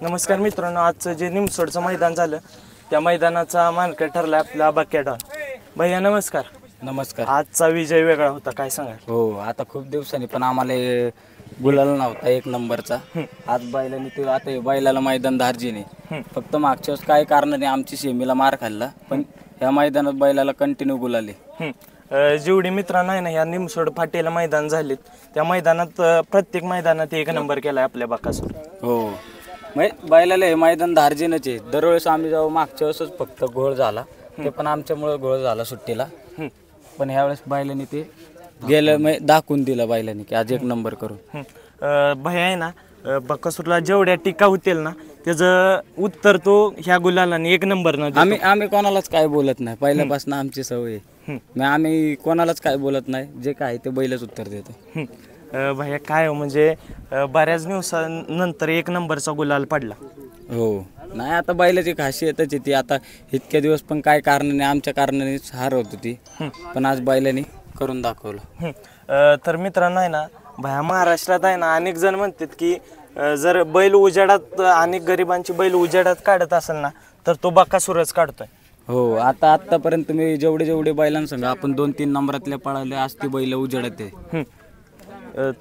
नमस्कार मित्रांनो, आजचं जे निमसोडचं मैदान झालं त्या मैदानाचा मानकरी ठरला आपला बक्या डॉन. भैया नमस्कार. नमस्कार. आजचा विजय वेगळा होता, काय सांगाल? हो, आता खूप दिवसांनी पण आम्हाला गुलाल नव्हता एक नंबरचा. आज बैलांनी ते आता बैलाला मैदान धार्जिने फक्त मागच्या वेळेस काय कारणाने आमची सेमीला मार खाल्ला, पण ह्या मैदानात बैलाला कंटिन्यू गुलाले. जेवढी मित्रांनो आहे ना या निमसोड फाटीला मैदान झालेत त्या मैदानात प्रत्येक मैदानात एक नंबर केलाय आपल्या बकासूर. हो, बैलाला हे मैदान धार्जिनच आहे. दरवेळेस आम्ही जाऊ, मागच्या वेळेसच फक्त घोळ झाला, ते पण आमच्यामुळे घोळ झाला सुट्टीला. पण ह्यावेळेस बैलांनी ते गेलं दाखवून दिलं बैलांनी की आज एक नंबर करून. भैया आहे ना बकासूरला जेवढ्या टीका होतील ना त्याचं उत्तर तो ह्या गुलालाने एक नंबर न आम्ही कोणालाच काय बोलत नाही, पहिल्यापासून आमची सवय आहे. आम्ही कोणालाच काय बोलत नाही, जे काय ते बैलच उत्तर देतो. भैया काय म्हणजे बऱ्याच दिवसानंतर एक नंबरचा गुलाल पडला. हो, नाही आता बैलाची खासियतच आहे ती. आता इतक्या दिवस पण काय कारणाने आमच्या कारणाने हार होत होती, पण आज बैलांनी करून दाखवलं. तर मित्रांनो आहे ना भैया महाराष्ट्रात आहे ना अनेक जण म्हणतात की जर बैल उजेडात अनेक गरिबांची बैल उजेडात काढत असेल ना तर तो बकासूरच काढतोय. हो, आतापर्यंत तुम्ही जेवढे बैलांसंग आपण 2-3 नंबरातल्या पळाले आज ती बैल उजेडात आहे.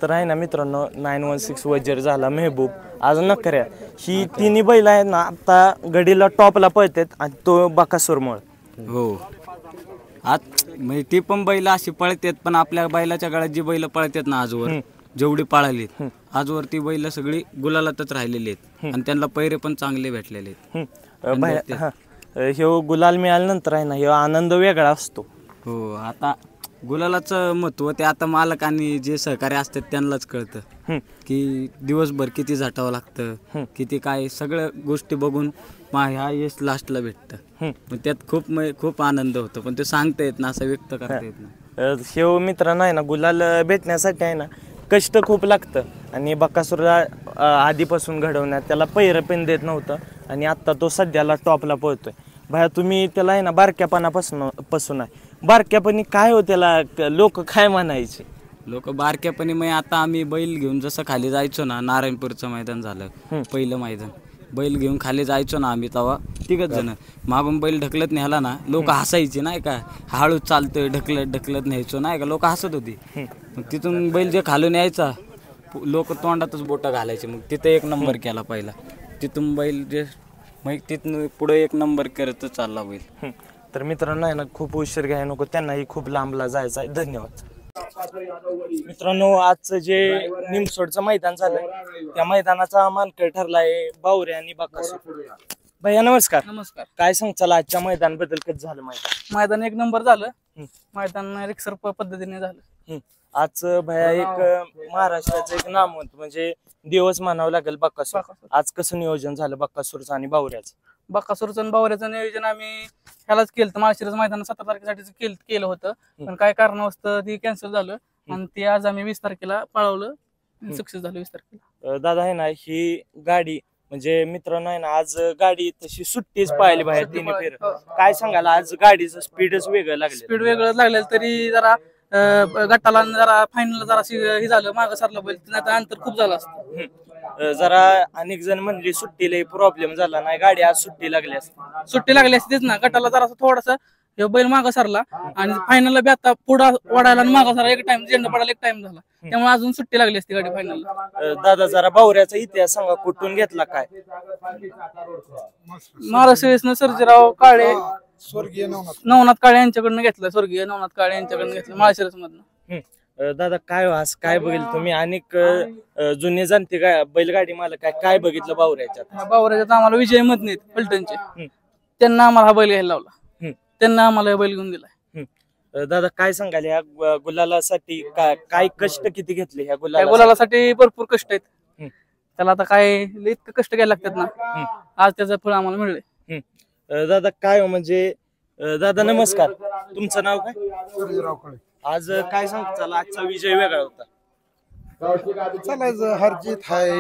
तर आहे ना मित्रांनो 916 वजीर झाला, मेहबूब, आज नकऱ्या, ही तिन्ही बैल आहेत ना आता गडीला टॉपला पळतात आणि तो बकासूरमुळे. हो, आज म्हणजे ती पण बैल अशी पळतात, पण आपल्या बैलाच्या गळ्यात जी बैल पळतात ना आजवर जेवढी पळालीत आजवर ती बैल सगळी गुलालातच राहिलेली आहेत आणि त्यांना पैरे पण चांगले भेटलेले आहेत. हे गुलाल मिळाल्यानंतर आहे ना हे आनंद वेगळा असतो. हो, आता गुलालाचं महत्व ते आता मालक आणि जे सहकारी असतात त्यांनाच कळतं की दिवसभर किती झटावं लागतं, किती काय सगळ्या गोष्टी बघून ह्या यश लास्टला भेटतं. त्यात खूप आनंद होतो, पण ते सांगता येत ना, असं व्यक्त करता येत ना. हे मित्रांनो आहे ना गुलाल भेटण्यासाठी आहे ना कष्ट खूप लागतं आणि बकासूरला आधीपासून घडवण्यात त्याला पैर पण देत नव्हतं आणि आत्ता तो सध्याला टॉपला पळतोय. भाया तुम्ही त्याला आहे ना बारक्यापणापासून आहे, बारक्यापणी काय हो त्याला लोक काय म्हणायचे? लोक बारक्यापणी मग आता आम्ही बैल घेऊन जसं खाली जायचो ना, नारायणपूरचं मैदान झालं पहिलं मैदान, बैल घेऊन खाली जायचो ना आम्ही, तेव्हा तिघच जण मागून बैल ढकलत न्यायला ना लोक हसायचे नाही का, हळू चालतोय ढकलत न्यायचो नाही का, लोक हसत होती. मग तिथून बैल जे खालून यायचा लोक तोंडातच बोटं घालायचे. मग तिथं एक नंबर केला पहिला, तिथून बैल जे मग तिथून पुढे एक नंबर करत चालला बैल. तर मित्रांनो आहे ना खूप उशीर घ्याय नको, त्यांनाही खूप लांबला जायचं आहे. धन्यवाद. मित्रांनो आजचं जे निमसोडचं मैदान झालं त्या मैदानाचा मानकरी ठरलाय बावरे आणि बकासूर. भैया नमस्कार. नमस्कार. काय सांगचाल आजच्या मैदानाबद्दल? कसं झालं मैदान? एक नंबर झालं मैदान, रिक्सर पद्धतीने झालं. आज भैया एक महाराष्ट्राचं एक नामवंत म्हणजे दिवस म्हणावं लागेल बकासूर. आज कसं नियोजन झालं बकासूरचं आणि बावऱ्याचं? बकासूरचं आणि बावऱ्याचं नियोजन आम्ही ह्यालाच केलं, माळशिरस मैदान 17 तारखेसाठी केलं होतं, पण काय कारणास्तव ती कॅन्सल झालं आणि ते आज आम्ही 20 तारखेला पळवलं, सक्सेस झालं 20 तारखेला. दादा आहे ना ही गाडी म्हणजे मित्रांनो आहे ना आज गाडी तशी सुट्टीच पाहिली बाहेर तिने फेर, काय सांगाल आज गाडीचं स्पीडच वेगळं लागलं? स्पीड वेगळं लागलं तरी जरा गटाला जरा फायनल जरा हे झालं, मागं सरलं बैल, नाही अंतर खूप झालं असतं. जरा अनेक जण म्हणले सुट्टीला प्रॉब्लेम झाला नाही, गाडी आज सुट्टी लागली असते तेच ना, गटाला जरा थोडासा बैल मागा सरला आणि फायनलला बी आता पुढं वाढायला आणि मागा सरा एक टाइम, झेंडा पडायला एक टाइम झाला, त्यामुळे अजून सुट्टी लागली असती गाडी फायनलला. दादा जरा बावऱ्याचा इतिहास सांगा, कुठून घेतला काय? महाराष्ट्र सर्जेराव काळे, स्वर्गीय नवनाथ काळे यांच्याकडनं घेतलं, स्वर्गीय नवनाथ काळे यांच्याकडनं घेतलं माळशिरस मधनं. दादा काय आज काय बघितलं तुम्ही? अनेक जुने जाणते बैलगाडी मला काय बघितलं बावऱ्याच्यात? बावऱ्याच्यात आम्हाला विजय मधने पलटणचे, त्यांना आम्हाला हा बैल घ्यायला लावला, त्यांना आम्हाला बैल घेऊन दिलाय. दादा काय सांगाल ह्या गुलालासाठी काय कष्ट किती घेतले ह्या गुलालासाठी? भरपूर कष्ट आहेत त्याला, आता काय इतकं कष्ट घ्यायला लागतात ना, आज त्याचं फळ आम्हाला मिळलंय. दादा काय म्हणजे दादा नमस्कार, तुमचं नाव काय? आज काय सांगताल आजचा विजय वेगळा होता? चालायचं, हार जीत हाय,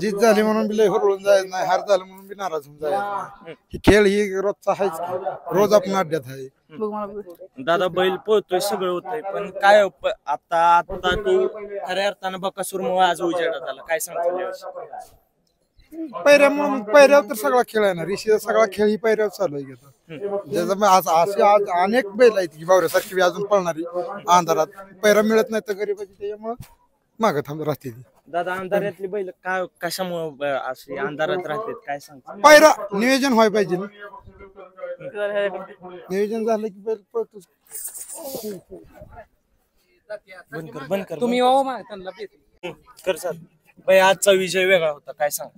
जीत झाली म्हणून बी लय हुरळून जायचं नाही, हार झालं म्हणून बी नाराज होऊन जायचं. ही खेळ ही रोजचा आहेच, रोज आपण अड्ड्यात आहे. दादा बैल पळतोय सगळं होतंय, पण काय आता तू खऱ्या अर्थानं बकासूरमुळे आज उजेडात आला, काय सांगतो? पैऱ्यामुळे मग पैऱ्यावर तर सगळा खेळ आहे ना, ऋषीचा सगळा खेळ ही पैऱ्यावर चालू आहे घेतो. ज्याचा असे आज अनेक बैल आहेत की बावऱ्यासारखी बी अजून पळणारी अंधारात पैरा मिळत नाही तर गरीबाची, त्याच्यामुळं मागं थांब राहते ती. दादा अंधारातली बैल काय कशामुळे अशी अंधारात राहतात काय सांगता? पैरा नियोजन व्हायला पाहिजे ना, नियोजन झालं की बैल पळतो. बंद कर तुम्ही यावं मागे त्यांना कर सर. भाई आजचा विजय वेगळा होता काय सांग?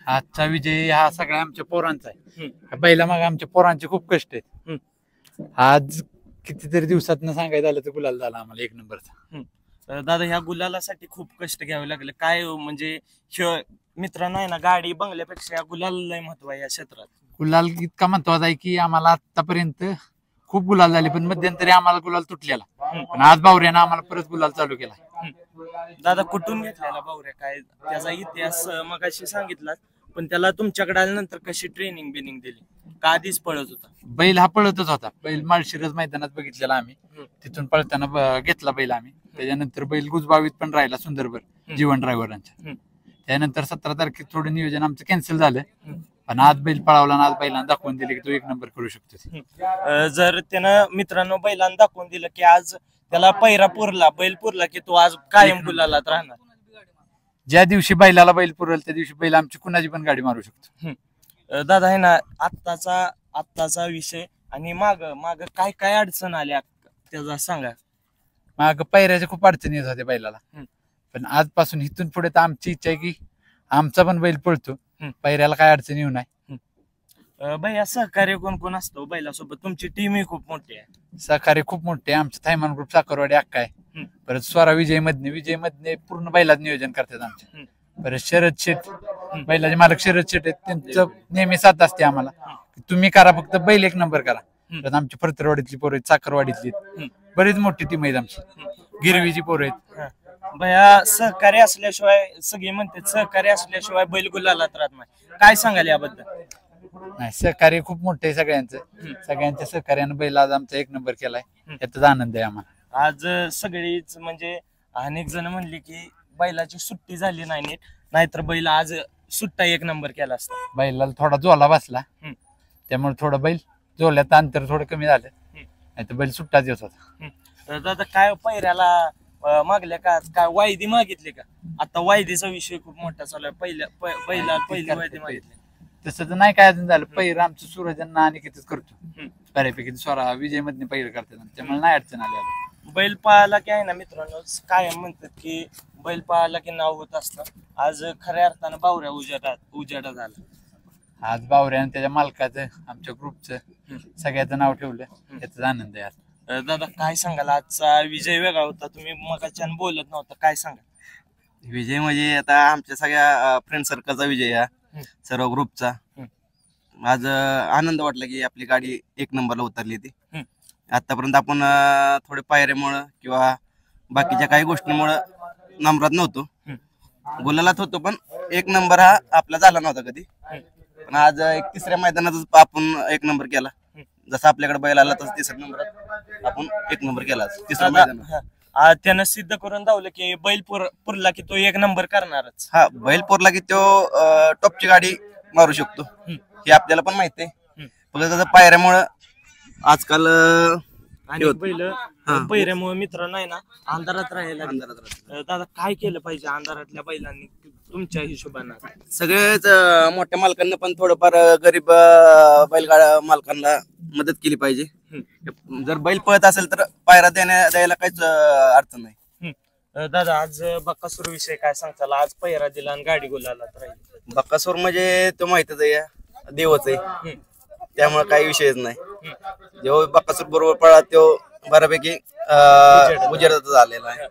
आजचा विजय हा सगळ्या आमच्या पोरांचा आहे. पहिला मग आमच्या पोरांचे खूप कष्ट आहेत. आज कितीतरी दिवसात सांगायचं झालं तर गुलाल झाला आम्हाला 1 नंबरचा. दादा ह्या गुलालासाठी खूप कष्ट घ्यावे लागले काय म्हणजे मित्रांनो आहे ना, गाडी बंगल्यापेक्षा या गुलाला लय महत्व आहे या क्षेत्रात. गुलाल इतका महत्वाचा आहे की आम्हाला आतापर्यंत खूप गुलाल झाले, पण मध्यंतरी आम्हाला गुलाल तुटलेला, पण आज बावऱ्यानं आम्हाला परत गुलाल चालू केला. दादा कुठून घेतलेला बावऱ्या, काय त्याचा इतिहास मगाशी सांगितला, पण त्याला तुमच्याकडे आल्यानंतर कशी ट्रेनिंग बिनिंग दिली का आधीच पळत होता? बैल हा पळतच होता. बैल माळशिरस मैदानात बघितलेला आम्ही, तिथून पळताना घेतला बैल आम्ही. त्याच्यानंतर बैल गुजबावीत पण राहिला सुंदरभर जीवन ड्रायव्हरांच्या. त्यानंतर 17 तारखेत थोडं नियोजन आमचं कॅन्सल झालं, पण आज बैल पळावला आणि आज बैलांना दाखवून दिले की तो 1 नंबर करू शकतो. जर त्यानं मित्रांनो बैलांना दाखवून दिलं की आज त्याला पैरा पुरला, बैल पुरला की तो आज कायम गुलालात राहणार. ज्या दिवशी बैलाला बैल पुरल त्या दिवशी बैल आमची कुणाची पण गाडी मारू शकतो. दादा आहे ना, आत्ताचा विषय आणि माग काय काय अडचण आल्या त्याचा सांगा. मग पैऱ्याच्या खूप अडचणी येत होत्या बैलाला, पण आजपासून इथून पुढे तर आमची इच्छा आहे की आमचा पण बैल पळतो, पैऱ्याला काय अडचण येऊ नये. भैया सहकार्य कोण कोण असतो बैलासोबत? तुमची टीमही खूप मोठी आहे. सहकार्य खूप मोठे आमचं थैमान ग्रुप साखरवाडी अक्का आहे. परत स्वरा विजय मधने पूर्ण बैलात नियोजन करतात आमचे. परत शरद शेठ बैलाचे मालक शरद शेठ आहेत, त्यांचं नेहमी साथ असते आम्हाला, तुम्ही करा फक्त बैल 1 नंबर करा. परत आमची फरतरवाडीतली पोरं आहेत, साखरवाडीतली बरीच मोठी टीम आहेत आमची, गिरवीची पोरं आहेत. भैया सहकार्य असल्याशिवाय सगळे म्हणतात सहकार्य असल्याशिवाय बैल गुलालात राहत नाही, काय सांगाल याबद्दल? नाही, सहकार्य खूप मोठं आहे सगळ्यांचं. सगळ्यांच्या सहकार्यानं बैल आज आमचा 1 नंबर केलाय, याचाच आनंद आहे आम्हाला. आज सगळीच म्हणजे अनेक जण म्हणले की बैलाची सुट्टी झाली नाही नीट, नाहीतर बैल आज सुट्टा 1 नंबर केला असता. बैलाला थोडा जोला बसला, त्यामुळे थोडं बैल जोल्यात अंतर थोडं कमी झालं, नाही तर बैल सुट्टाच येत होता. दादा काय पैऱ्याला मागल्या का काय वायदी मागितली का? आता वायदीचा विषय खूप मोठा चालू आहे. पहिली वायदी मागितली तसं तर नाही काय अजून झालं. पहिलं आमचं सूरजांना आणि कितीच करतो बऱ्यापैकी, स्वरा विजय मधने पहिलं करतात, त्यामुळे नाही अडचण आली. बैल पाळाला की आहे ना मित्रांनो, काय म्हणतात की बैल पाळाला की नाव होत असतं. आज खऱ्या अर्थानं बावऱ्या उजाडा झाला. आज बावऱ्यानं त्याच्या मालकाचं आमच्या ग्रुपचं सगळ्याचं नाव ठेवलं, याचाच आनंद आहे. दादा काय सांगाल, आजचा विजय वेगळा होता, तुम्ही मगाच्यान बोलत नव्हता, काय सांगाल? विजय म्हणजे आता आमच्या सगळ्या फ्रेंड सर्कलचा विजय हा, सर्व ग्रुपचा. आज आनंद वाटला की आपली गाडी 1 नंबरला उतरली ती. आतापर्यंत आपण थोडे पायऱ्यामुळं किंवा बाकीच्या काही गोष्टींमुळं नंबरात नव्हतो, गुलालात होतो, पण 1 नंबर हा आपला झाला नव्हता कधी. पण आज 3ऱ्या मैदानातच आपण 1 नंबर केला. जसा आपल्याकडे बैल आला तसं 3ऱ्या नंबरात आपण 1 नंबर केला. 3ऱ्या मैदानात त्यानं सिद्ध करून दावलं की बैल पुरला की तो 1 नंबर करणारच. हा, बैल पुरला की तो टॉपची गाडी मारू शकतो, हे आपल्याला पण माहिती आहे. फक्त त्याचं पायऱ्यामुळं आजकाल आणि पहिऱ्यामुळे मित्रांनो आहे ना अंधारात राहायला. दादा काय केलं पाहिजे अंधारातल्या बैलांनी तुमच्या हिशोबानं? सगळेच मोठ्या मालकांना पण थोडंफार गरीब बैलगाडा मालकांना मदत केली पाहिजे. जर बैल पळत असेल तर पायरा द्यायला काहीच अडचण नाही. दादा आज बक्कासूर विषय काय सांगताल? आज पहिरा दिला आणि गाडी गुलालात राहिली. बक्कासूर म्हणजे तो माहितच आहे, देवच आहे, त्यामुळे काही विषयच नाही. जेव्हा बक्कासूर बरोबर पळा तो बऱ्यापैकी उजेडाचा झालेला आहे.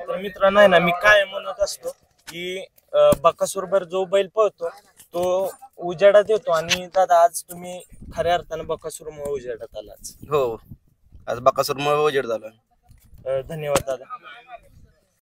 तर मित्रांनो आहे ना, मी काय म्हणत असतो की बक्कासूर बर जो बैल पळतो तो उजेडात येतो, आणि दादा आज तुम्ही खऱ्या अर्थानं बक्कासूरमुळे उजेडात आलाच. हो, आज बक्कासूरमुळे उजेड झाला. धन्यवाद दादा.